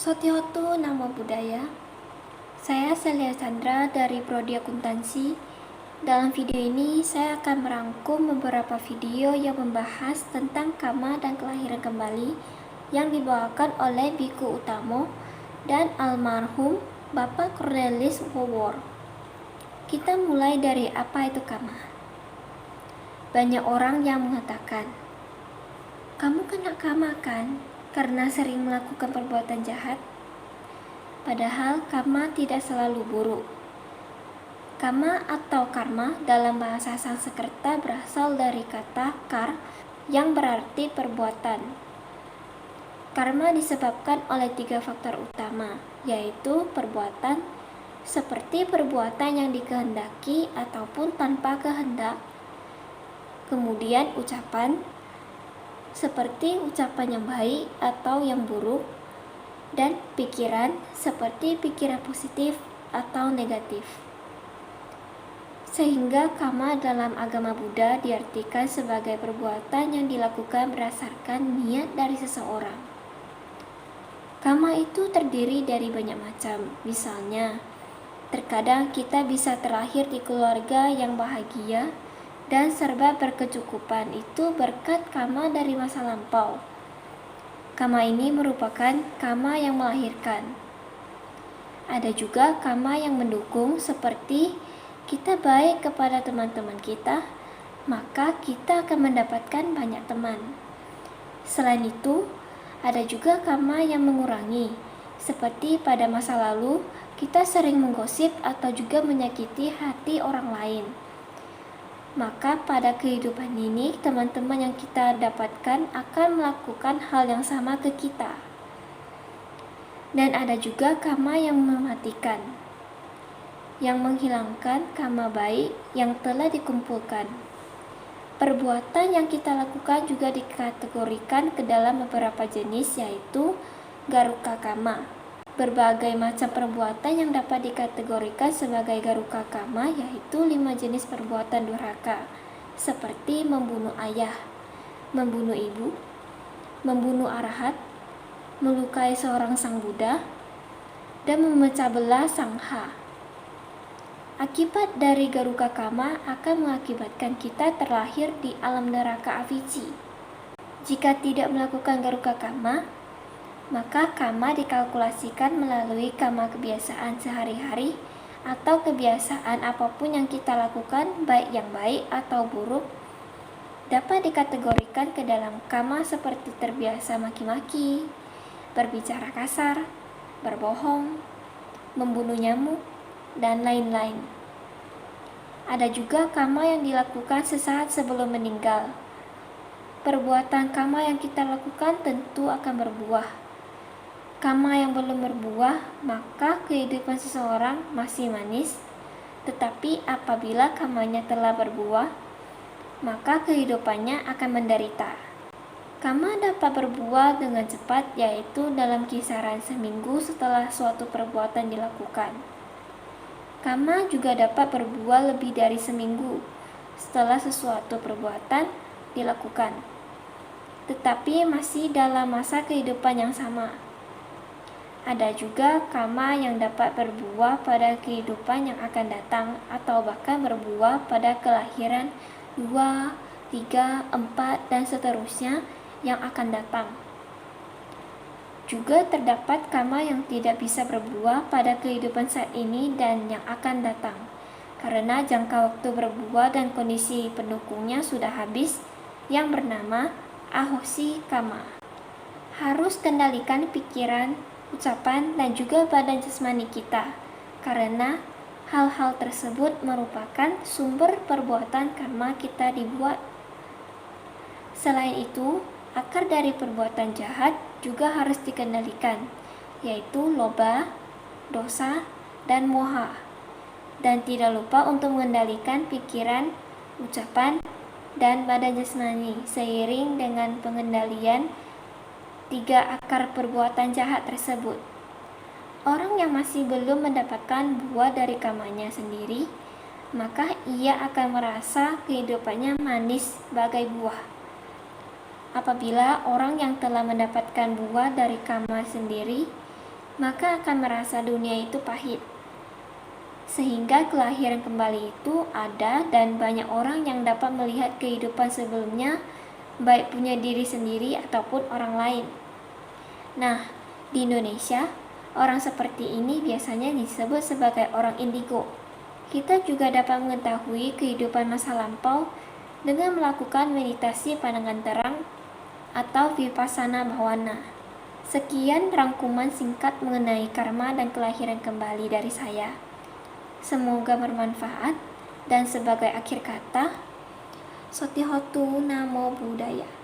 Sotiotu Namo Buddhaya. Saya Celia Chandra dari Prodi Akuntansi. Dalam video ini saya akan merangkum beberapa video yang membahas tentang karma dan kelahiran kembali yang dibawakan oleh Biku Utamo dan almarhum Bapak Cornelis Wowor. Kita mulai dari apa itu karma. Banyak orang yang mengatakan, "Kamu kena karma kan? Karena sering melakukan perbuatan jahat." Padahal karma tidak selalu buruk. Karma atau karma dalam bahasa Sanskerta berasal dari kata kar yang berarti perbuatan. Karma disebabkan oleh 3 faktor utama, yaitu perbuatan, seperti perbuatan yang dikehendaki ataupun tanpa kehendak. Kemudian ucapan, seperti ucapan yang baik atau yang buruk, dan pikiran, seperti pikiran positif atau negatif. Sehingga karma dalam agama Buddha diartikan sebagai perbuatan yang dilakukan berdasarkan niat dari seseorang. Karma itu terdiri dari banyak macam. Misalnya, terkadang kita bisa terlahir di keluarga yang bahagia dan serba berkecukupan, itu berkat karma dari masa lampau. Karma ini merupakan karma yang melahirkan. Ada juga karma yang mendukung, seperti kita baik kepada teman-teman kita, maka kita akan mendapatkan banyak teman. Selain itu, ada juga karma yang mengurangi, seperti pada masa lalu kita sering menggosip atau juga menyakiti hati orang lain. Maka pada kehidupan ini, teman-teman yang kita dapatkan akan melakukan hal yang sama ke kita. Dan ada juga karma yang mematikan, yang menghilangkan karma baik yang telah dikumpulkan. Perbuatan yang kita lakukan juga dikategorikan ke dalam beberapa jenis, yaitu garuka karma. Berbagai macam perbuatan yang dapat dikategorikan sebagai garuka karma, yaitu 5 jenis perbuatan durhaka, seperti membunuh ayah, membunuh ibu, membunuh arahat, melukai seorang sang Buddha, dan memecah belah sangha. Akibat dari garuka karma akan mengakibatkan kita terlahir di alam neraka avici. Jika tidak melakukan garuka karma, maka karma dikalkulasikan melalui karma kebiasaan sehari-hari atau kebiasaan apapun yang kita lakukan, baik yang baik atau buruk, dapat dikategorikan ke dalam karma seperti terbiasa maki-maki, berbicara kasar, berbohong, membunuh nyamuk, dan lain-lain. Ada juga karma yang dilakukan sesaat sebelum meninggal. Perbuatan karma yang kita lakukan tentu akan berbuah. Karma yang belum berbuah, maka kehidupan seseorang masih manis. Tetapi apabila karmanya telah berbuah, maka kehidupannya akan menderita. Karma dapat berbuah dengan cepat, yaitu dalam kisaran seminggu setelah suatu perbuatan dilakukan. Karma juga dapat berbuah lebih dari seminggu setelah sesuatu perbuatan dilakukan, tetapi masih dalam masa kehidupan yang sama. Ada juga karma yang dapat berbuah pada kehidupan yang akan datang, atau bahkan berbuah pada kelahiran 2, 3, 4, dan seterusnya yang akan datang. Juga terdapat karma yang tidak bisa berbuah pada kehidupan saat ini dan yang akan datang, karena jangka waktu berbuah dan kondisi pendukungnya sudah habis, yang bernama ahosi karma. Harus kendalikan pikiran, ucapan, dan juga badan jasmani kita, karena hal-hal tersebut merupakan sumber perbuatan karma kita dibuat. Selain itu, akar dari perbuatan jahat juga harus dikendalikan, yaitu loba, dosa, dan moha. Dan tidak lupa untuk mengendalikan pikiran, ucapan, dan badan jasmani seiring dengan pengendalian 3 akar perbuatan jahat tersebut. Orang yang masih belum mendapatkan buah dari karmanya sendiri, maka ia akan merasa kehidupannya manis bagai buah. Apabila orang yang telah mendapatkan buah dari karma sendiri, maka akan merasa dunia itu pahit. Sehingga kelahiran kembali itu ada dan banyak orang yang dapat melihat kehidupan sebelumnya, baik punya diri sendiri ataupun orang lain. Nah, di Indonesia, orang seperti ini biasanya disebut sebagai orang indigo. Kita juga dapat mengetahui kehidupan masa lampau dengan melakukan meditasi pandangan terang atau vipassana bhavana. Sekian rangkuman singkat mengenai karma dan kelahiran kembali dari saya. Semoga bermanfaat, dan sebagai akhir kata, Sotihotu Namo Buddhaya.